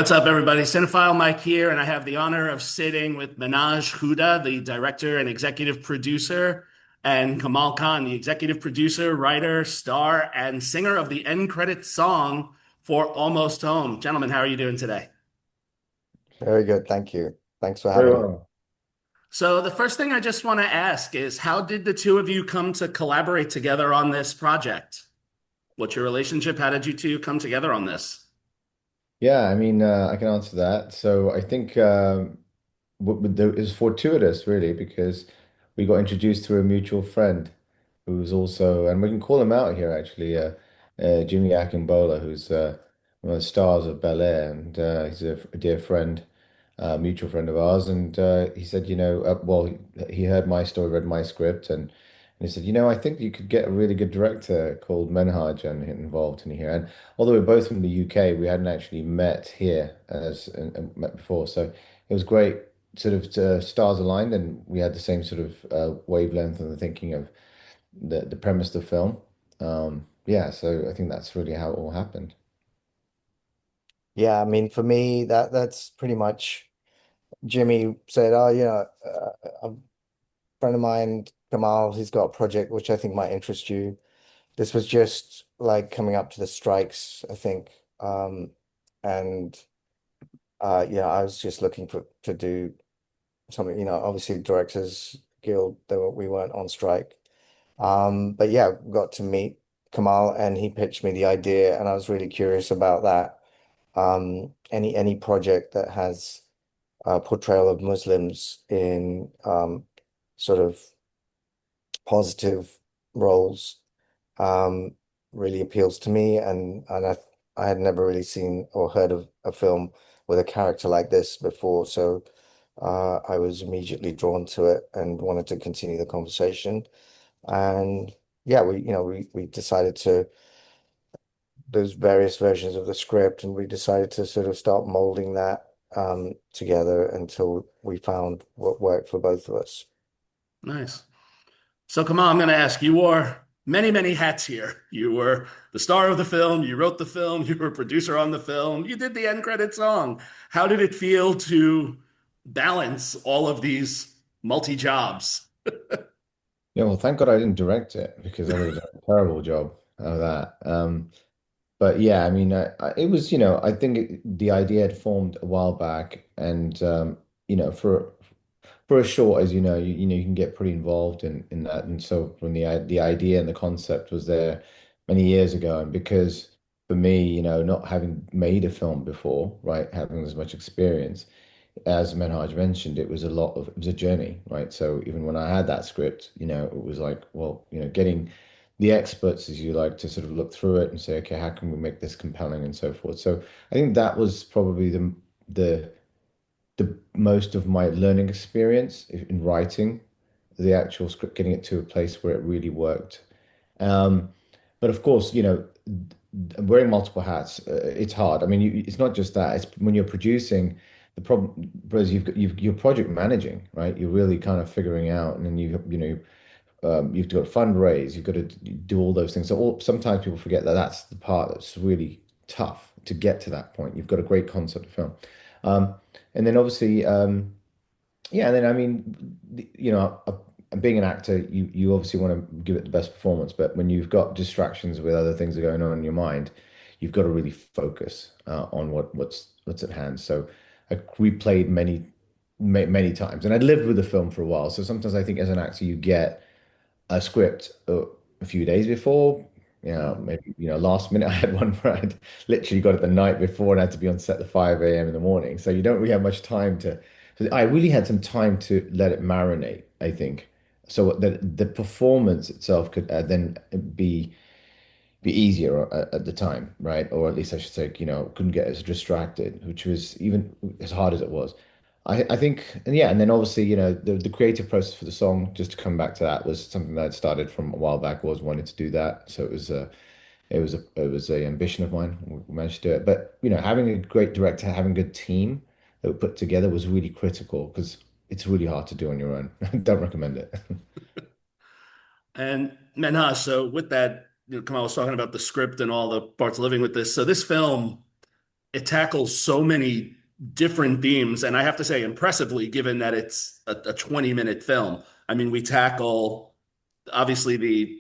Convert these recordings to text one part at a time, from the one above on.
What's up, everybody? Cinephile Mike here, and I have the honor of sitting with Menhaj Huda, the director and executive producer, and Kamal Khan, the executive producer, writer, star, and singer of the end credit song for Almost Home. Gentlemen, how are you doing today? Very good. Thank you. Thanks for Very having me. well. So, the first thing I just want to ask is how did the two of you come to collaborate together on this project? What's your relationship? How did you two come together on this? Yeah, I can answer that. So I think it was fortuitous, really, because we got introduced through a mutual friend who's also, and we can call him out here, actually, Jimmy Akimbola, who's one of the stars of Bel Air, and he's a dear friend, mutual friend of ours. And he said, he heard my story, read my script, and he said, I think you could get a really good director called Menhaj and involved in here. And although we're both from the UK, we hadn't actually met here and met before. So it was great, sort of stars aligned, and we had the same sort of wavelength and the thinking of the premise of the film. Yeah, so I think that's really how it all happened. Yeah, I mean, for me, that's pretty much Jimmy said, "Oh, a friend of mine, Kamal, he's got a project which I think might interest you." This was just like coming up to the strikes, I think, and I was just looking for to do something. Obviously, Directors Guild, we weren't on strike, but yeah, got to meet Kamal, and he pitched me the idea, and I was really curious about that. Any project that has a portrayal of Muslims in sort of positive roles um, really appeals to me, and I had never really seen or heard of a film with a character like this before, so I was immediately drawn to it and wanted to continue the conversation. And yeah, we decided to. There's various versions of the script, and we decided to sort of start molding that together until we found what worked for both of us. Nice. So, Kamal, I'm going to ask, you wore many, many hats here. You were the star of the film, you wrote the film, you were a producer on the film, you did the end credit song. How did it feel to balance all of these multi jobs? Yeah, well, thank God I didn't direct it because I would have done a terrible job of that. But yeah, it was, I think the idea had formed a while back, and for a short, as you know, you can get pretty involved in that. And so when the idea and the concept was there many years ago, and because for me, not having made a film before, right, having as much experience, as Menhaj mentioned, it was a journey, right? So even when I had that script, it was like, well, getting the experts, as you like, to sort of look through it and say, okay, how can we make this compelling and so forth. So I think that was probably the the most of my learning experience in writing the actual script, getting it to a place where it really worked. Um, but of course, wearing multiple hats, it's hard. I mean, it's not just that. It's when you're producing, the problem, because you're project managing, right? You're really kind of figuring out, and then you've got to fundraise, you've got to do all those things. So sometimes people forget that that's the part that's really tough to get to that point. You've got a great concept of film. Um, and then obviously, yeah, and then being an actor, you obviously want to give it the best performance, but when you've got distractions with other things that are going on in your mind, you've got to really focus on what's at hand. So I replayed many times, and I'd lived with the film for a while. So sometimes I think as an actor, you get a script a few days before. Maybe last minute I had one where I'd literally got it the night before and had to be on set at 5 a.m. in the morning. So you don't really have much time to. So I really had some time to let it marinate, I think, so that the performance itself could then be easier at the time, right? Or at least I should say, couldn't get as distracted, which was even as hard as it was. I think, and yeah, and then obviously, the creative process for the song, just to come back to that, was something that I'd started from a while back, was wanting to do that. So it was a ambition of mine. We managed to do it. But, having a great director, having a good team that we put together was really critical because it's really hard to do on your own. Don't recommend it. And Menhaj, so with that, Kamal was talking about the script and all the parts of living with this. So this film it tackles so many different themes, and I have to say, impressively, given that it's a 20-minute film. I mean, we tackle obviously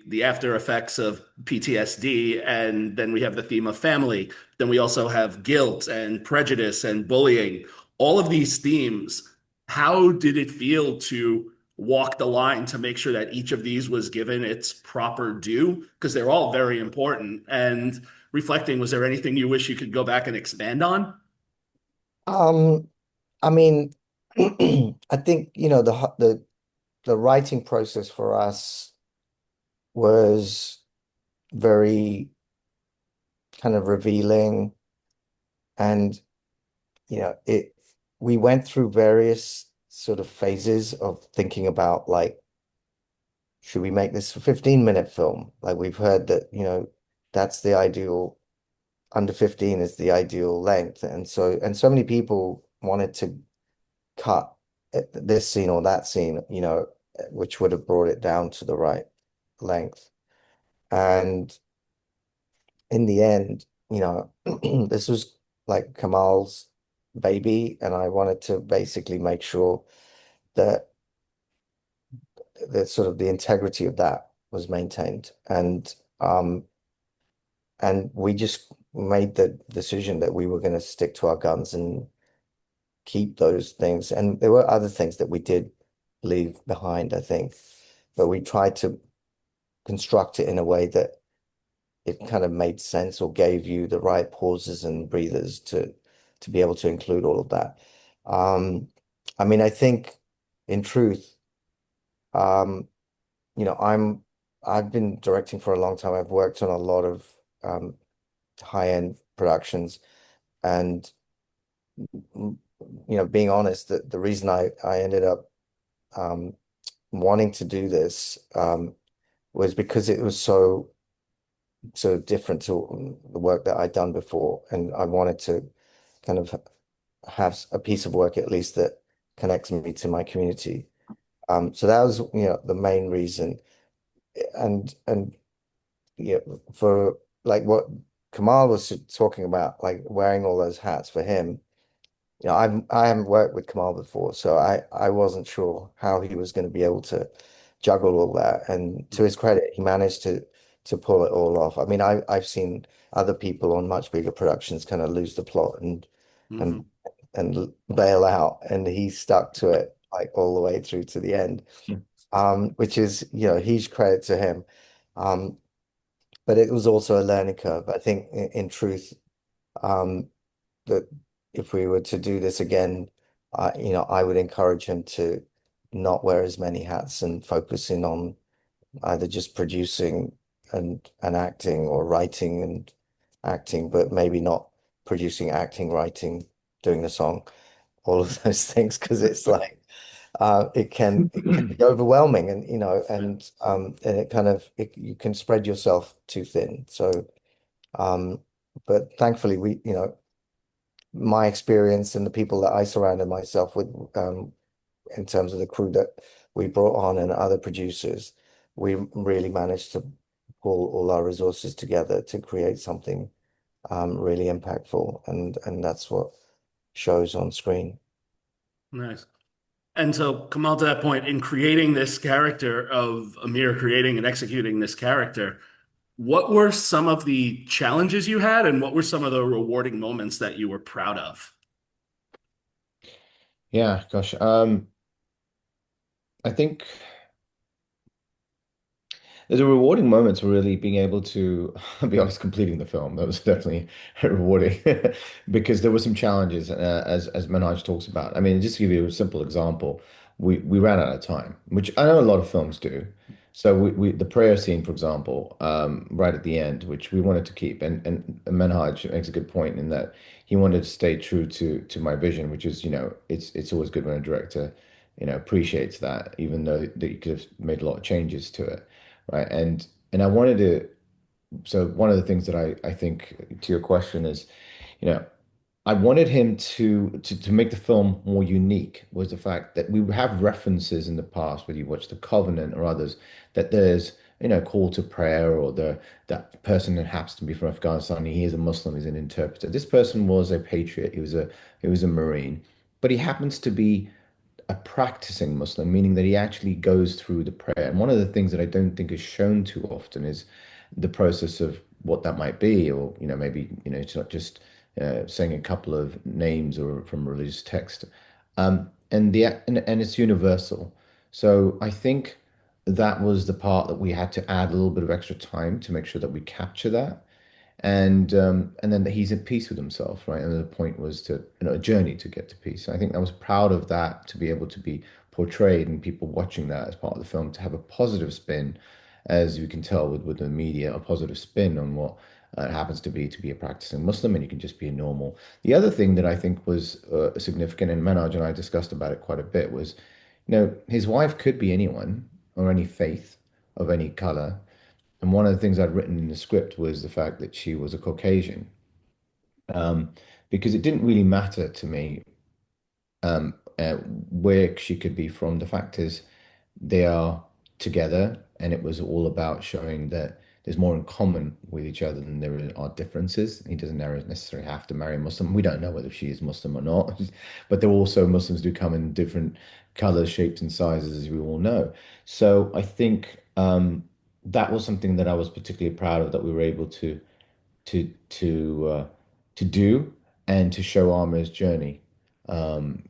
the after effects of PTSD, and then we have the theme of family. Then we also have guilt and prejudice and bullying. All of these themes. How did it feel to walk the line to make sure that each of these was given its proper due? Because they're all very important. And reflecting, was there anything you wish you could go back and expand on? Um, I mean, I think, the writing process for us was very kind of revealing, and it we went through various sort of phases of thinking about, like, should we make this a 15-minute film? Like, we've heard that, that's the ideal, under 15 is the ideal length. And so many people wanted to cut this scene or that scene, which would have brought it down to the right length. And in the end, this was like Kamal's baby, and I wanted to basically make sure that sort of the integrity of that was maintained. And we just made the decision that we were going to stick to our guns and keep those things. And there were other things that we did leave behind, I think, but we tried to construct it in a way that it kind of made sense or gave you the right pauses and breathers to be able to include all of that. Um, I mean, I think in truth, um, I've been directing for a long time. I've worked on a lot of high-end productions, and being honest, the reason I ended up um, wanting to do this was because it was so different to the work that I'd done before, and I wanted to kind of have a piece of work at least that connects me to my community. So that was, the main reason. And for like what Kamal was talking about, like wearing all those hats for him, I haven't worked with Kamal before, so I wasn't sure how he was going to be able to juggle all that. And to his credit, he managed to pull it all off. I mean, I've seen other people on much bigger productions kind of lose the plot and Mhm. and bail out, and he stuck to it like all the way through to the end. Which is, huge credit to him. Um, but it was also a learning curve. I think in truth, um, that if we were to do this again, I would encourage him to not wear as many hats and focus in on either just producing and acting, or writing and acting, but maybe not producing, acting, writing, doing the song, all of those things, because it's like it can be overwhelming, and and it kind of you can spread yourself too thin. So but thankfully my experience and the people that I surrounded myself with, in terms of the crew that we brought on and other producers, we really managed to pull all our resources together to create something really impactful, and that's what shows on screen. Nice. And so, Kamal, to that point, in creating this character of Amir, creating and executing this character, what were some of the challenges you had, and what were some of the rewarding moments that you were proud of? Yeah, gosh. I think there's a rewarding moments really being able to, I'll be honest, completing the film. That was definitely rewarding because there were some challenges, as Menhaj talks about. I mean, just to give you a simple example, we ran out of time, which I know a lot of films do. So we the prayer scene, for example, right at the end, which we wanted to keep, and Menhaj makes a good point in that he wanted to stay true to my vision, which is, it's always good when a director, appreciates that, even though that you could have made a lot of changes to it, right? And I wanted to. So one of the things that I think to your question is, you know, I wanted him to make the film more unique was the fact that we have references in the past, whether you watch The Covenant or others, that there's call to prayer, or that person that happens to be from Afghanistan, he is a Muslim, is an interpreter. This person was a patriot. He was a Marine, but he happens to be a practicing Muslim, meaning that he actually goes through the prayer. And one of the things that I don't think is shown too often is the process of what that might be, or maybe it's not just saying a couple of names or from religious text, and it's universal. So I think that was the part that we had to add a little bit of extra time to make sure that we capture that, and then that he's at peace with himself, right? And the point was to, a journey to get to peace. I think I was proud of that, to be able to be portrayed, and people watching that as part of the film to have a positive spin, as you can tell with the media, a positive spin on what it happens to be a practicing Muslim, and you can just be a normal. The other thing that I think was significant, and Menhaj and I discussed about it quite a bit, was, his wife could be anyone or any faith of any color. And one of the things I'd written in the script was the fact that she was a Caucasian, um, because it didn't really matter to me where she could be from. The fact is, they are together, and it was all about showing that there's more in common with each other than there are differences. He doesn't necessarily have to marry a Muslim. We don't know whether she is Muslim or not, but there are also Muslims do come in different colors, shapes, and sizes, as we all know. So I think that was something that I was particularly proud of, that we were able to to uh, to do, and to show Amir's journey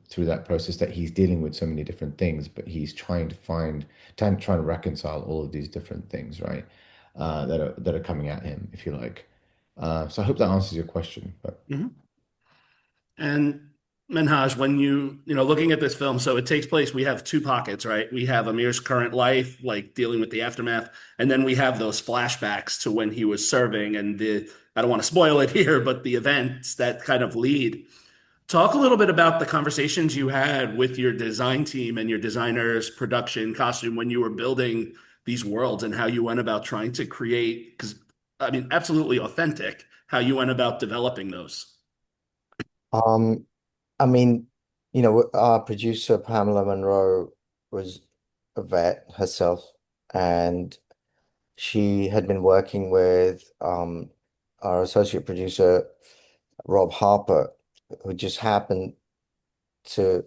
through that process, that he's dealing with so many different things, but he's trying to reconcile all of these different things, right? That are coming at him, if you like. So I hope that answers your question. But Mhm. And Menhaj, when looking at this film, so it takes place, we have two pockets, right? We have Amir's current life, like dealing with the aftermath, and then we have those flashbacks to when he was serving and I don't want to spoil it here, but the events that kind of lead. Talk a little bit about the conversations you had with your design team and your designers, production, costume, when you were building these worlds, and how you went about trying to create, because I mean, absolutely authentic, how you went about developing those. Um, I mean, our producer Pamela Monroe was a vet herself, and she had been working with our associate producer Rob Harper, who just happened to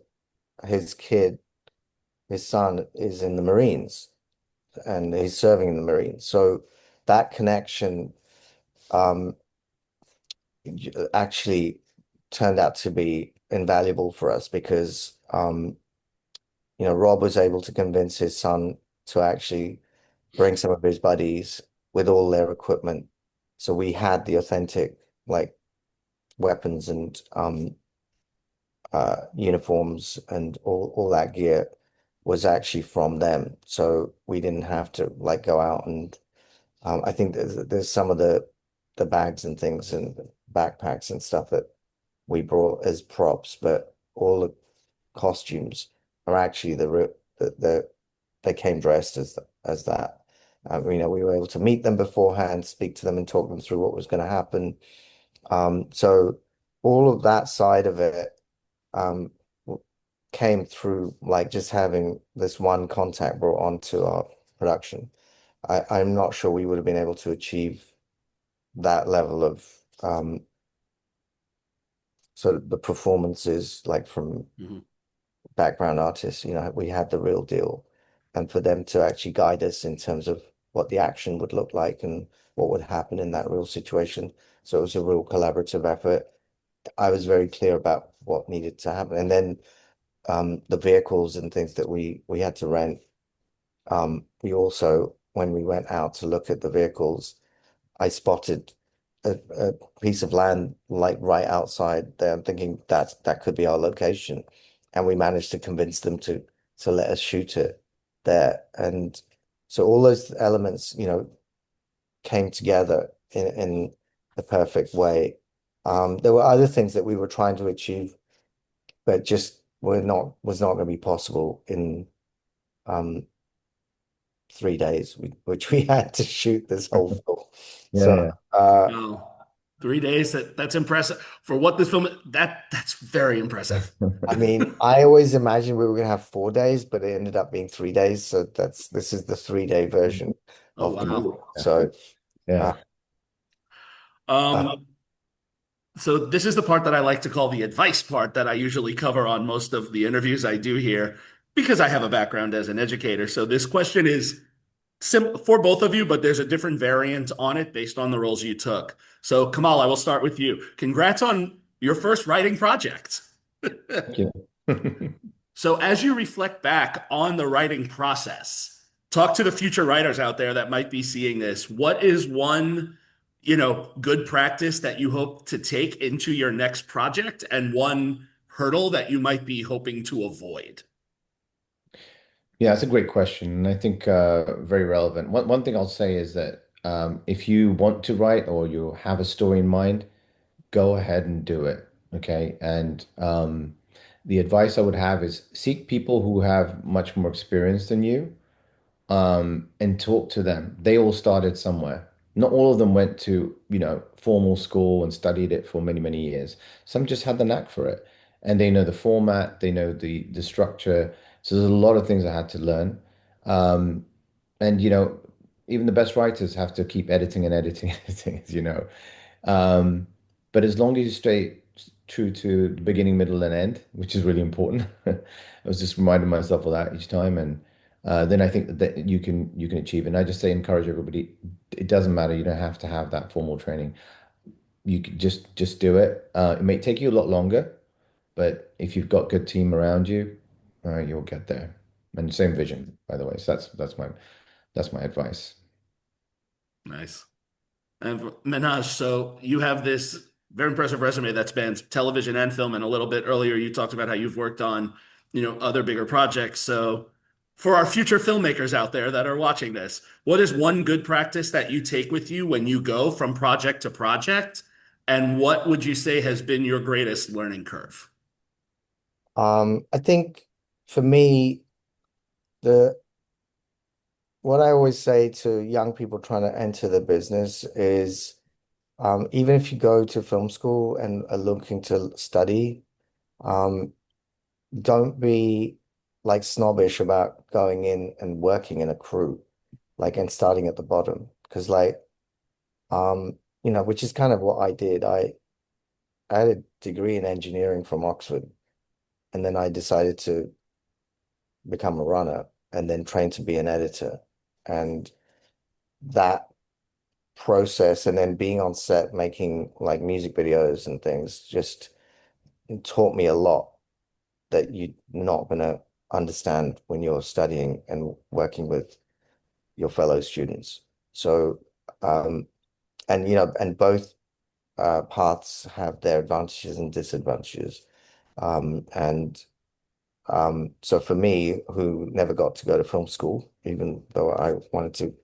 his kid, his son is in the Marines, and he's serving in the Marines. So that connection um, actually turned out to be invaluable for us because Rob was able to convince his son to actually bring some of his buddies with all their equipment. So we had the authentic like weapons and uniforms and all that gear was actually from them. So we didn't have to like go out and I think there's some of the bags and things and backpacks and stuff that we brought as props, but all the costumes are actually they came dressed as that. We were able to meet them beforehand, speak to them, and talk them through what was going to happen. So all of that side of it um, came through like just having this one contact brought onto our production. I'm not sure we would have been able to achieve that level of sort of the performances like from Mhm. background artists. We had the real deal. And for them to actually guide us in terms of what the action would look like and what would happen in that real situation. So it was a real collaborative effort. I was very clear about what needed to happen. And then the vehicles and things that we had to rent. We also, when we went out to look at the vehicles, I spotted a piece of land like right outside there. I'm thinking that could be our location, and we managed to convince them to let us shoot it there. And so all those elements, came together in the perfect way. There were other things that we were trying to achieve, but just was not going to be possible in um 3 days, which we had to shoot this whole film. yeah, So yeah. uh Well, 3 days. That's impressive for what this film. That's very impressive. I mean, I always imagined we were going to have 4 days, but it ended up being 3 days. So this is the 3 day version Oh of the movie. wow. So, uh, Yeah. uh, Um, so this is the part that I like to call the advice part that I usually cover on most of the interviews I do here because I have a background as an educator. So this question is sim for both of you, but there's a different variant on it based on the roles you took. So Kamal, I will start with you. Congrats on your first writing project. Thank you. So as you reflect back on the writing process, talk to the future writers out there that might be seeing this. What is one, good practice that you hope to take into your next project and one hurdle that you might be hoping to avoid? Yeah, that's a great question, and I think very relevant. One thing I'll say is that if you want to write or you have a story in mind, go ahead and do it. Okay. And the advice I would have is seek people who have much more experience than you, and talk to them. They all started somewhere. Not all of them went to, formal school and studied it for many, many years. Some just had the knack for it. And they know the format, they know the structure. So there's a lot of things I had to learn. Um, and even the best writers have to keep editing and editing, editing, as you know. Um, but as long as you stay true to the beginning, middle, and end, which is really important, I was just reminding myself of that each time, and then I think that you can achieve it. And I just say encourage everybody. It doesn't matter. You don't have to have that formal training. You can just do it. It may take you a lot longer, but if you've got good team around you, you'll get there. And same vision, by the way. So that's my advice. Nice. And Menhaj, so you have this very impressive resume that spans television and film, and a little bit earlier you talked about how you've worked on, other bigger projects. So for our future filmmakers out there that are watching this, what is one good practice that you take with you when you go from project to project? And what would you say has been your greatest learning curve? I think for me, the what I always say to young people trying to enter the business is even if you go to film school and are looking to study, um, don't be like snobbish about going in and working in a crew, like and starting at the bottom. Because which is kind of what I did. I had a degree in engineering from Oxford, and then I decided to become a runner and then train to be an editor. And that process and then being on set making like music videos and things just taught me a lot that you're not going to understand when you're studying and working with your fellow students. So, and both paths have their advantages and disadvantages. And so for me, who never got to go to film school, even though I wanted to,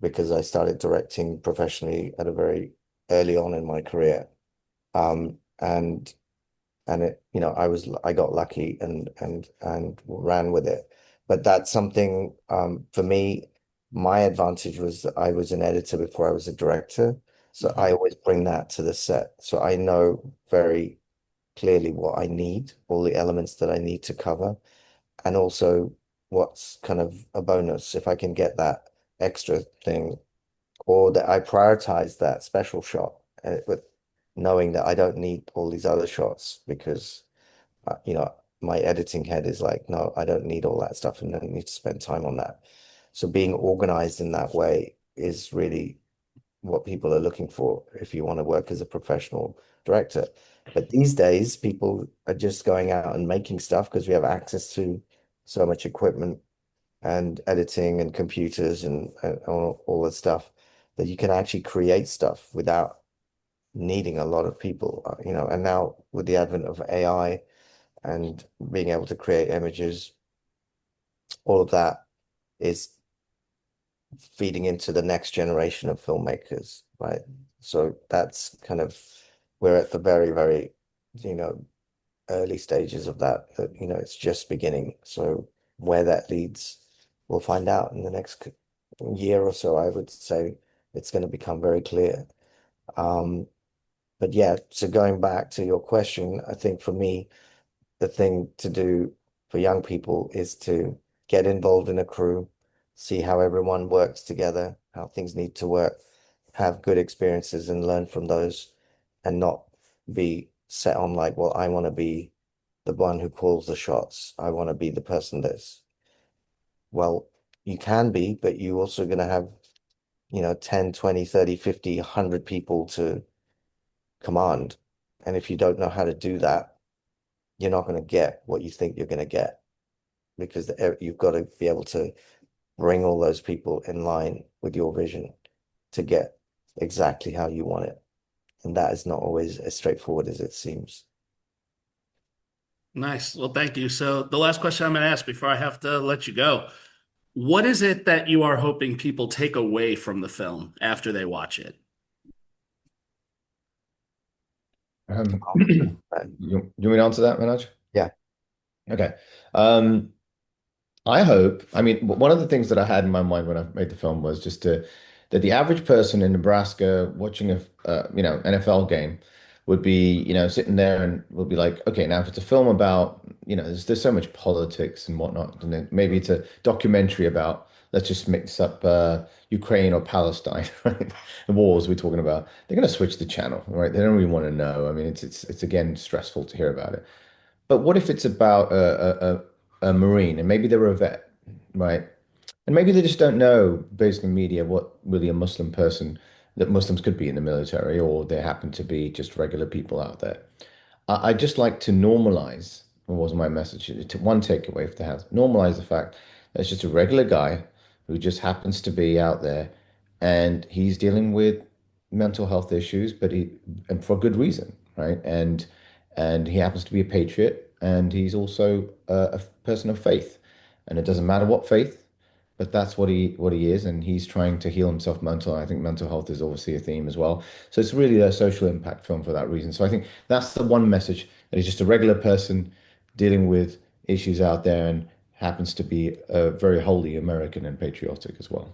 because I started directing professionally at a very early on in my career. Um, and I got lucky and ran with it. But that's something for me, my advantage was that I was an editor before I was a director. So I Mhm. always bring that to the set. So I know very clearly what I need, all the elements that I need to cover, and also what's kind of a bonus if I can get that extra thing or that I prioritize that special shot with knowing that I don't need all these other shots because my editing head is like, no, I don't need all that stuff and don't need to spend time on that. So being organized in that way is really what people are looking for if you want to work as a professional director. But these days, people are just going out and making stuff because we have access to so much equipment and editing and computers and all that stuff that you can actually create stuff without needing a lot of people, and now with the advent of AI and being able to create images, all of that is feeding into the next generation of filmmakers, right? So that's kind of we're at the very, very, you know, early stages of that, it's just beginning. So where that leads, we'll find out in the next year or so. I would say it's going to become very clear. Um, But yeah, so going back to your question, I think for me, the thing to do for young people is to get involved in a crew, see how everyone works together, how things need to work, have good experiences and learn from those, and not be set on like, well, I want to be the one who calls the shots. I want to be the person that's, well, you can be, but you also going to have, 10, 20, 30, 50, 100 people to command. And if you don't know how to do that, you're not going to get what you think you're going to get, because you've got to be able to bring all those people in line with your vision to get exactly how you want it. And that is not always as straightforward as it seems. Nice. Well, thank you. So the last question I'm going to ask before I have to let you go, what is it that you are hoping people take away from the film after they watch it? You want me to answer that, Manoj? Yeah. Okay. Um, I mean, one of the things that I had in my mind when I made the film was that the average person in Nebraska watching a NFL game would be, sitting there and would be like, okay, now if it's a film about, there's so much politics and whatnot, and then maybe it's a documentary about, let's just mix up Ukraine or Palestine, right? The wars we're talking about. They're going to switch the channel, right? They don't really want to know. I mean, it's again stressful to hear about it. But what if it's about a Marine and maybe they're a vet, right? And maybe they just don't know, based on media, what really a Muslim person that Muslims could be in the military, or they happen to be just regular people out there. I just like to normalize, what was my message? One takeaway if they have, normalize the fact that it's just a regular guy who just happens to be out there and he's dealing with mental health issues, and for good reason, right? And he happens to be a patriot and he's also a person of faith. And it doesn't matter what faith, but that's what he is, and he's trying to heal himself mental. I think mental health is obviously a theme as well. So it's really a social impact film for that reason. So I think that's the one message, that he's just a regular person dealing with issues out there and happens to be very wholly American and patriotic as well.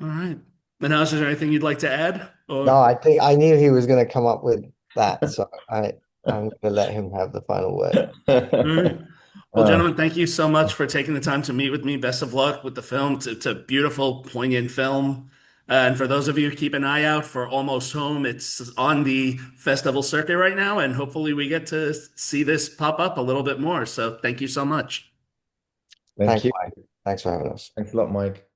All right. Manhaj, is there anything you'd like to add? No, Or I think I knew he was going to come up with that, so I'm going to let him have the final word. all right. Well, Uh, gentlemen, thank you so much for taking the time to meet with me. Best of luck with the film. It's a beautiful, poignant film. And for those of you, keep an eye out for Almost Home. It's on the festival circuit right now, and hopefully we get to see this pop up a little bit more. So thank you so much. Thank Thanks, you. Mike. Thanks for having us. Thanks a lot, Mike.